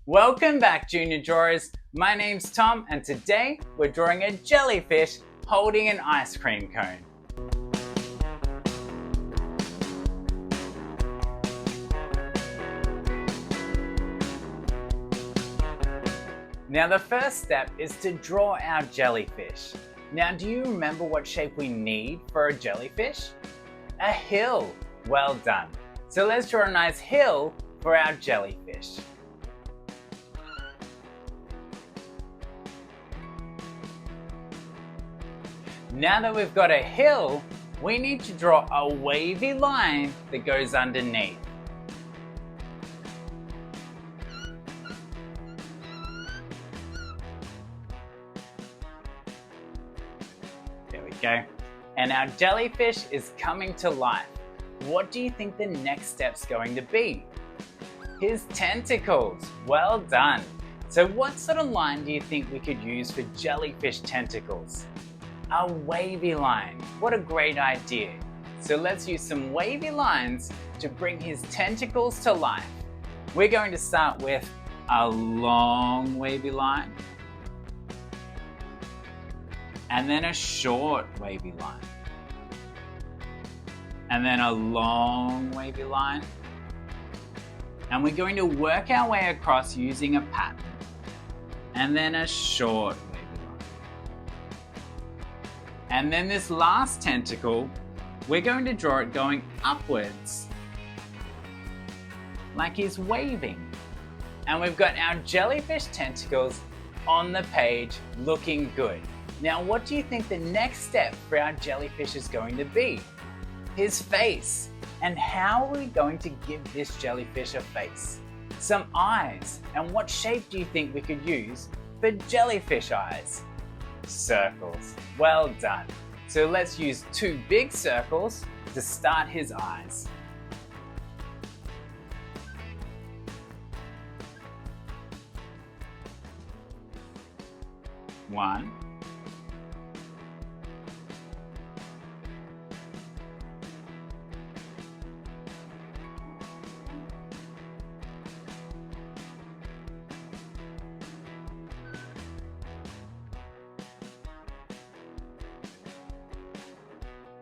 Welcome back, Junior Drawers. My name's Tom, and today we're drawing a jellyfish holding an ice cream cone. Now the first step is to draw our jellyfish. Now do you remember what shape we need for a jellyfish? A hill. Well done. So let's draw a nice hill for our jellyfish. Now that we've got a hill, we need to draw a wavy line that goes underneath. There we go. And our jellyfish is coming to life. What do you think the next step's going to be? His tentacles. Well done. So what sort of line do you think we could use for jellyfish tentacles? A wavy line. What a great idea. So let's use some wavy lines to bring his tentacles to life. We're going to start with a long wavy line, and then a short wavy line, and then a long wavy line. And we're going to work our way across using a pattern, and then a short wavy line. And then this last tentacle, we're going to draw it going upwards, like he's waving. And we've got our jellyfish tentacles on the page looking good. Now, what do you think the next step for our jellyfish is going to be? His face. And how are we going to give this jellyfish a face? Some eyes. And what shape do you think we could use for jellyfish eyes? Circles. Well done. So let's use two big circles to start his eyes. One.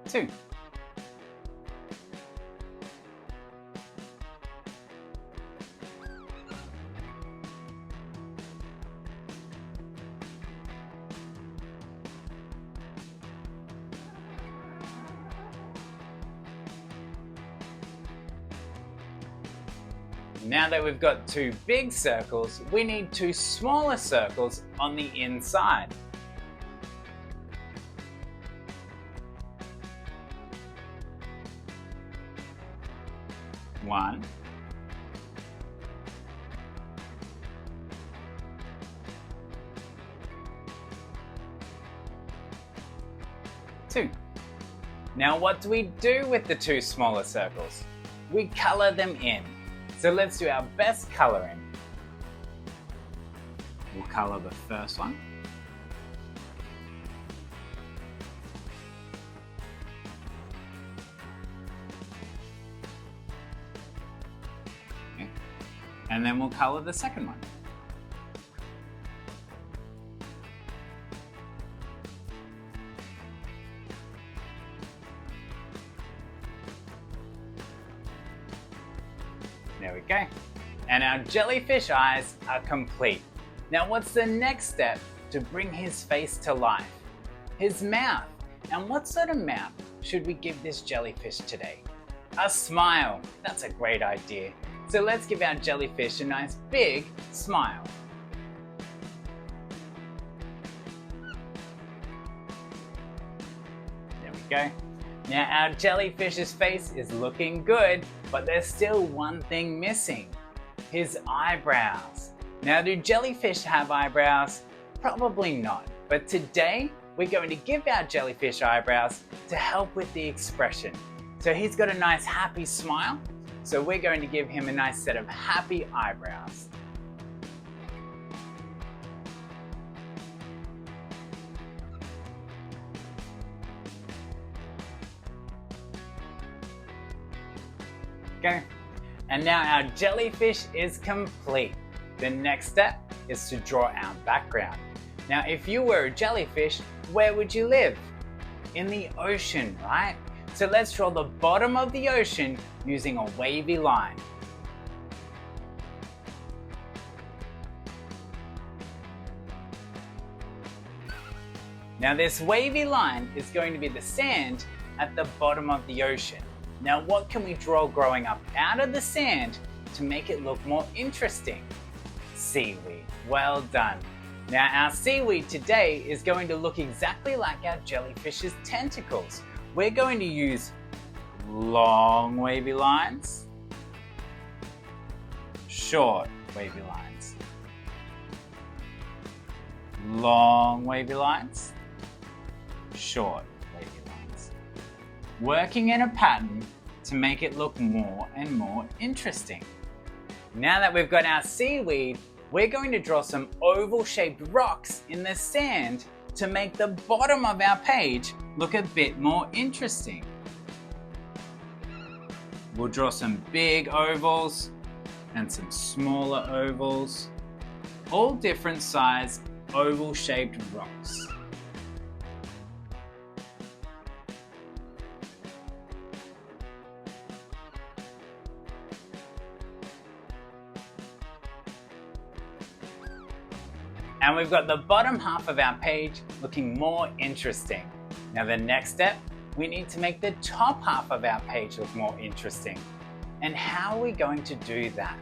Two. Now that we've got two big circles, we need two smaller circles on the inside. One. Two. Now what do we do with the two smaller circles? We color them in. So let's do our best coloring. We'll color the first one. Okay. And then we'll color the second one. There we go. And our jellyfish eyes are complete. Now what's the next step to bring his face to life? His mouth. And what sort of mouth should we give this jellyfish today? A smile. That's a great idea. So let's give our jellyfish a nice big smile. There we go. Now our jellyfish's face is looking good, but there's still one thing missing. His eyebrows. Now do jellyfish have eyebrows? Probably not. But today we're going to give our jellyfish eyebrows to help with the expression. So he's got a nice happy smile. So we're going to give him a nice set of happy eyebrows. Okay. And now our jellyfish is complete. The next step is to draw our background. Now, if you were a jellyfish, where would you live? In the ocean, right? So let's draw the bottom of the ocean using a wavy line. Now this wavy line is going to be the sand at the bottom of the ocean. Now what can we draw growing up out of the sand to make it look more interesting? Seaweed. Well done. Now our seaweed today is going to look exactly like our jellyfish's tentacles. We're going to use long wavy lines, short wavy lines, long wavy lines, short wavy lines, working in a pattern to make it look more and more interesting. Now that we've got our seaweed, we're going to draw some oval-shaped rocks in the sand to make the bottom of our page look a bit more interesting. We'll draw some big ovals and some smaller ovals, all different size oval-shaped rocks. And we've got the bottom half of our page looking more interesting. Now the next step, we need to make the top half of our page look more interesting. And how are we going to do that?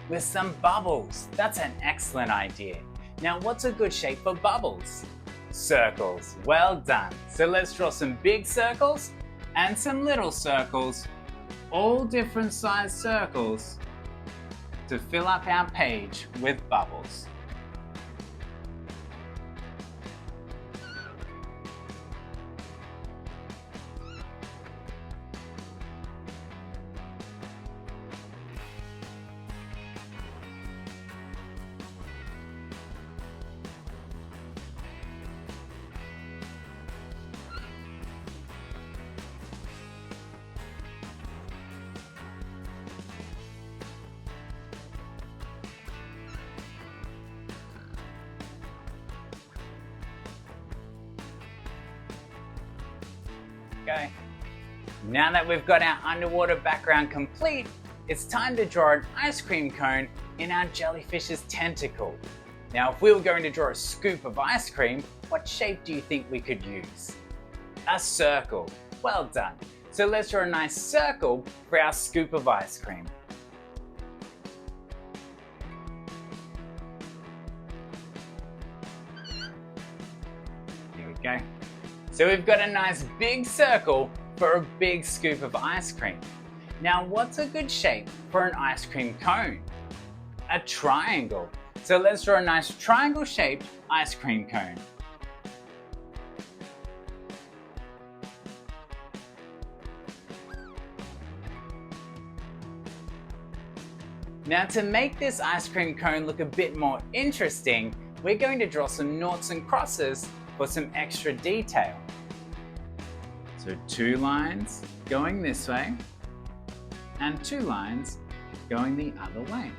With some bubbles. That's an excellent idea. Now what's a good shape for bubbles? Circles. Well done. So let's draw some big circles and some little circles, all different size circles, to fill up our page with bubbles. Okay. Now that we've got our underwater background complete, it's time to draw an ice cream cone in our jellyfish's tentacle. Now, if we were going to draw a scoop of ice cream, what shape do you think we could use? A circle. Well done. So let's draw a nice circle for our scoop of ice cream. Here we go. So we've got a nice big circle for a big scoop of ice cream. Now what's a good shape for an ice cream cone? A triangle. So let's draw a nice triangle shaped ice cream cone. Now to make this ice cream cone look a bit more interesting, we're going to draw some noughts and crosses for some extra detail. So 2 lines going this way and 2 lines going the other way.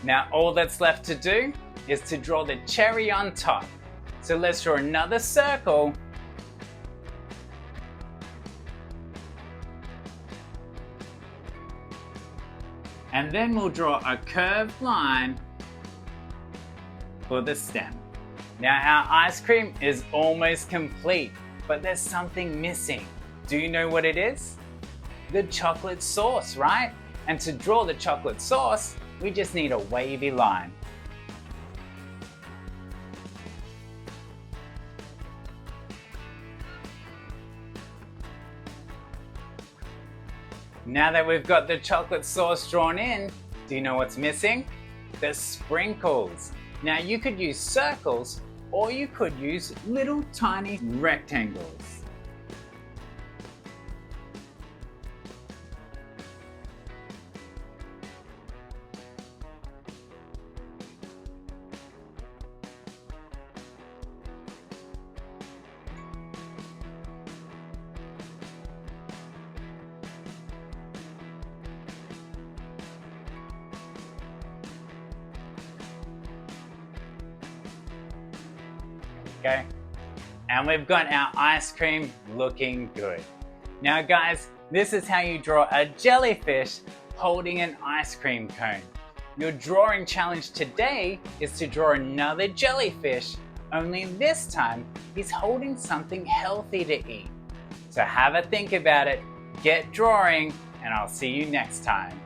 Now all that's left to do is to draw the cherry on top. So let's draw another circle . And then we'll draw a curved line for the stem. Now our ice cream is almost complete, but there's something missing. Do you know what it is? The chocolate sauce, right? And to draw the chocolate sauce, we just need a wavy line. Now that we've got the chocolate sauce drawn in, do you know what's missing? The sprinkles. Now you could use circles or you could use little tiny rectangles. okay? And we've got our ice cream looking good. Now guys, this is how you draw a jellyfish holding an ice cream cone. Your drawing challenge today is to draw another jellyfish, only this time he's holding something healthy to eat. So have a think about it, get drawing, and I'll see you next time.